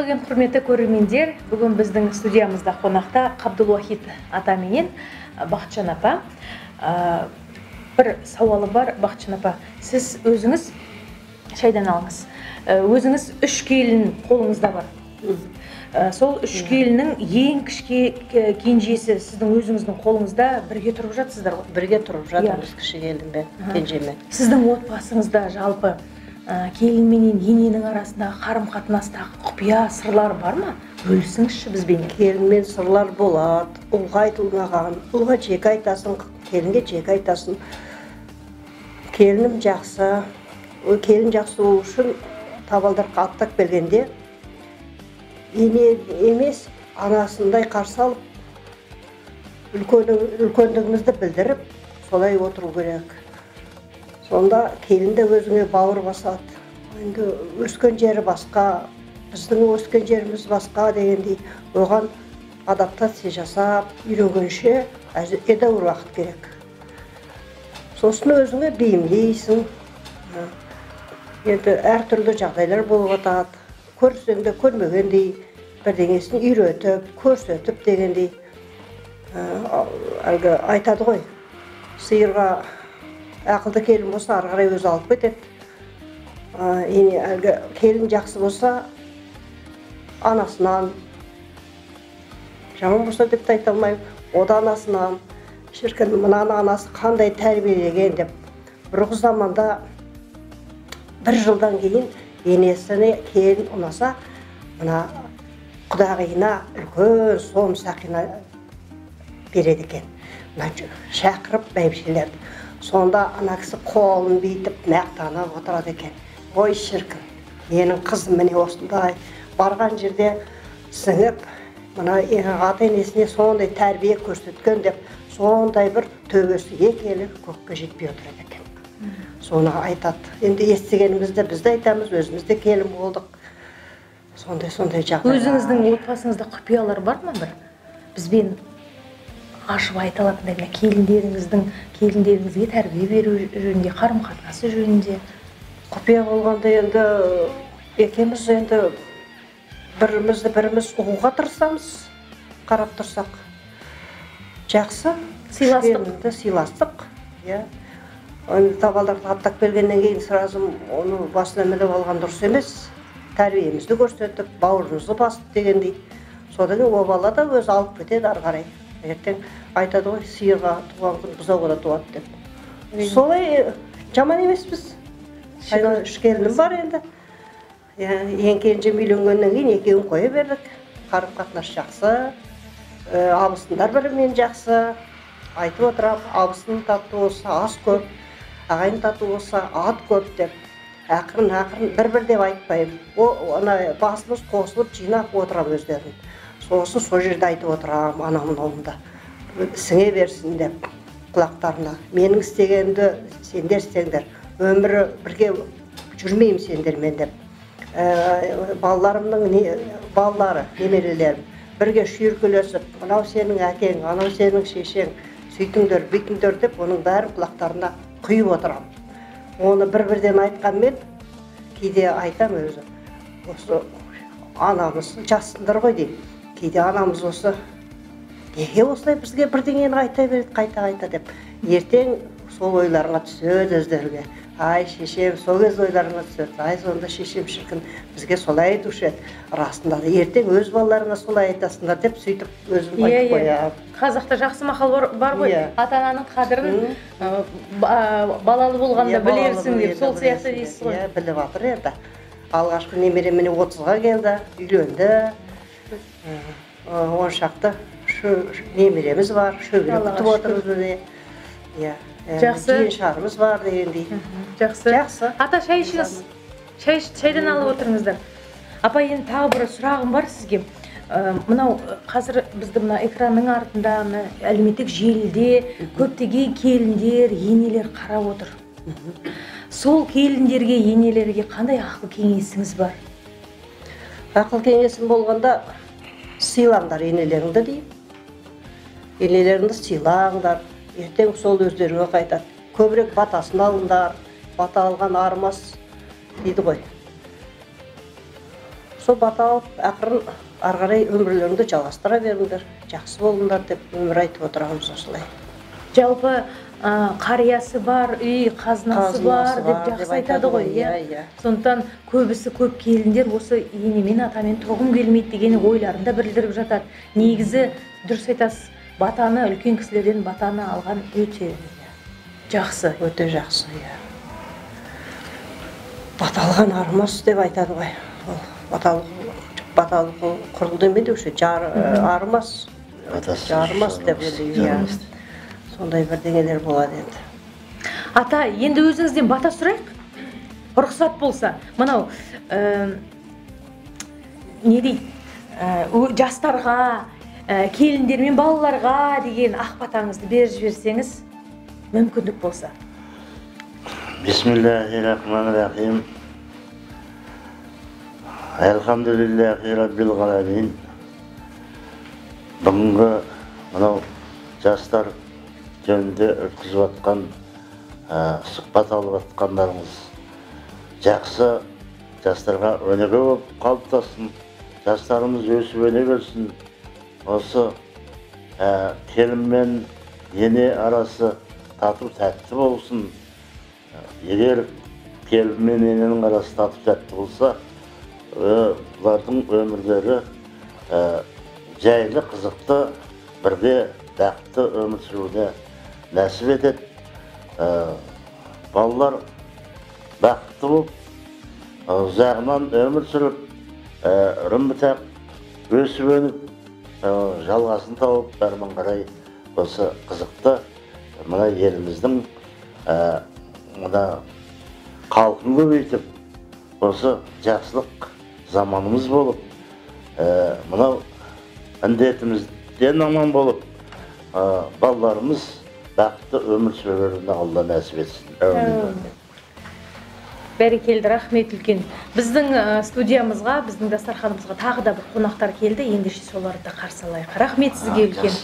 Қайырлы күн, құрметті көрермендер. Бүгін біздің студиямызда қонақта Қабдулуахит ата менен Бақытжан апа. Бір сауалы бар, Бақытжан апа. Сіз өзіңіз шайдан алыңыз. Өзіңіз 3 келін қолыңызда бар. Сол 3 келіннің ең кішке кенжесі сіздің өзіңіздің қолыңызда бірге тұрып жатсыздар ғой? Бірге тұрып жатырмыз, кіші келінмен, кенжемен. Сіздің отбасыңызда жалпы келін менен ененің арасындағы қарым-қатынастағы құпия сырлар бар ма? Бөлісіңізші бізбен. Келінмен сырлар болады, ұлға айтылмаған, ұлға жеке айтасың, келінге жеке айтасың. Келінім жақсы, келін жақсы болу үшін табалдырыққа аттап келгенде ене емес, анасындай қарсы алып, үлкендігімізді білдіріп, солай отыру керек. Сонда келінді өзіңе бауыр басады. Енді өскен жері басқа, біздің өскен жеріміз басқа дегендей, оған адаптация жасап, үйренгенше едәуір уақыт керек. Сосын өзіңе бейімдейсің. Енді әртүрлі жағдайлар болып жатады. Көрсең де көрмегендей, бірдеңесін үйретіп, көрсетіп дегендей. Әлгі айтады ғой, сиырға ақылды келін болса, ары қарай өзі алып кетеді. Әлгі келін жақсы болса, анасынан, жаман болса деп айта алмаймын, ода анасынан, шіркін мынаны анасы қандай тәрбиелеген деп. Бұрынғы заманда бір жылдан кейін енесіне келін ұнаса, мына құдағиына үлкен сом сақина береді екен. Шақырып бәйбішелерді. Сонда ана кісі қолын бейтіп мақтанып отырады екен. Ой шіркін, менің қызым міне осындай барған жерде сіңіп, мына ата-енесіне сондай тәрбие көрсеткен деп, сондай бір төбесі екелі көкке жетпей отырады екен. Соны айтады. Енді естігенімізді біз де айтамыз, өзімізде келін болдық. Сондай жағдай. Өзіңіздің отбасыңызда құпиялар бар ма бір? Бізбен ашып айта алатындай, келіндеріңізге тәрбие беру жөнінде, қарым-қатынасы жөнінде. Құпия болғанда енді екеуміз енді біріміз ұғуға тырысамыз, қарап тұрсақ. Жақсы, сыйластық. Табалдырыққа аттап келгеннен кейін сразу оны басына мініп алған дұрыс емес. Тәрбиемізді көрсетіп, бауырымызды басып дегендей. Содан кейін о бала да өзі алып кетеді ары қарай. Ертең айтады ғой, сиырға туған күн бұзауға да туады деп. Солай жаман емеспіз. 3 келінім бар енді. Ең кенжем үйленгеннен кейін екеуін қоя бердік. Қарым-қатынас жақсы. Абысындар бірімен жақсы. Айтып отырам, абысын тату болса ас көп, ағайын тату болса ат көп деп. Ақырын бір деп айтпаймын. Басымыз қосылып жинап отырам өздерін. Сосын сол жерде айтып отырам, анамын олында. Сіңе берсін деп құлақтарына. Менің істегенді сендер істеңдер. Өмірі бірге жүрмеймін сендермен деп. Балалары, немерелерім бірге шүйіркелесіп, мынау сенің әкең, анау сенің шешең, сөйтіңдер, бүйтіңдер деп, оның бәрін құлақтарына құйып отырам. Оны бір-бірден айтқанмен, кейде айтам өзі. Осы анамыз жассыңдар ғой деймін. Кейде анамыз осы, неге осылай бізге бірдеңені айта береді, қайта деп. Ертең сол ойларыңа түседі өздерге. Ай, шешем, сол кез ойларыңа түседі. Ай, сонда шешем шіркін бізге солай айтушы еді. Расында да ертең өз балаларыңа солай айтасыңдар деп сөйтіп өзім айтып қоям. Қазақта жақсы мақал бар ғой, ата-ананың қадірін балалы болғанда білерсің деп, сол сияқты дейсіз ғой. Біліп жатыр енді. Алғашқы немере міне 30-ға келді, үйленді. 10 шақты немереміз бар, шөбере күтіп отырмыз бізде. Жақсы. Кейін шағымыз бар дегендей. Жақсы. Ата, шай ішіңіз. Шайдан алып отырыңыздар. Апа, енді тағы бір сұрағым бар сізге. Мынау қазір бізді мына экранның артында, әлеуметтік желіде көптеген келіндер, енелер қарап отыр. Сол келіндерге, енелерге қандай ақыл кеңесіңіз бар? Ақыл кеңесім болғанда сыйлаңдар енелеріңді деймін. Енелеріңді сыйлаңдар. Ертең сол өздеріңе қайтады. Көбірек батасын алыңдар. Бата алған армас дейді ғой. Сол бата алып, ақырын ары қарай өмірлеріңді жалғастыра беріңдер, жақсы болыңдар деп өмір айтып отырамыз осылай. Жалпы қариясы бар, үй қазынасы бар деп жақсы айтады ғой, иә. Сондықтан көбісі көп келіндер осы енемен атамен тұрғым келмейді деген ойларында білдіріп жатады. Негізі дұрыс айтасыз, батаны үлкен кісілерден батаны алған өте жақсы. Өте жақсы, иә. Баталған арымас деп айтады ғой. Баталық құрыл демейді өше, арымас, жарымас деп ойлайды. Сондай бірдеңелер болады енді. Ата, енді өзіңізден бата сұрайық. Рұқсат болса, мынау не дейді, жастарға, келіндер мен балаларға деген ақ батаңызды беріп жіберсеңіз, мүмкіндік болса. Бисмиллахиррахманиррахим. Элхамдулиллахи раббил аламин. Бүгінгі мынау жастар жөнінде өткізіп жатқан, сұхбат алып жатқандарыңыз жақсы, жастарға өнеге болып қалыптассын, жастарымыз өсіп өне берсін. Осы келін мен ене арасы тату тәтті болсын. Егер келін мен ененің арасы тату тәтті болса, бұлардың өмірлері жайлы, қызықты, бірге бақытты өмір сүруіне нәсіп етеді. Балалар бақытты болып, ұзағынан өмір сүріп, рұмбытақ өсіп өніп, жалғасын тауып, бәрмен қарай осы қызықты мына еліміздің мына халқын көбейтіп, осы жақсылық заманымыз болып, мынау індетімізден аман болып, балаларымыз бақытты өмір сүреріне Алла нәсіп етсін. Бәрекелді, рахмет үлкен. Біздің студиямызға, біздің дастарханымызға тағы да бір қонақтар келді. Ендеше соларды қарсы алайық. Рахмет сізге үлкен.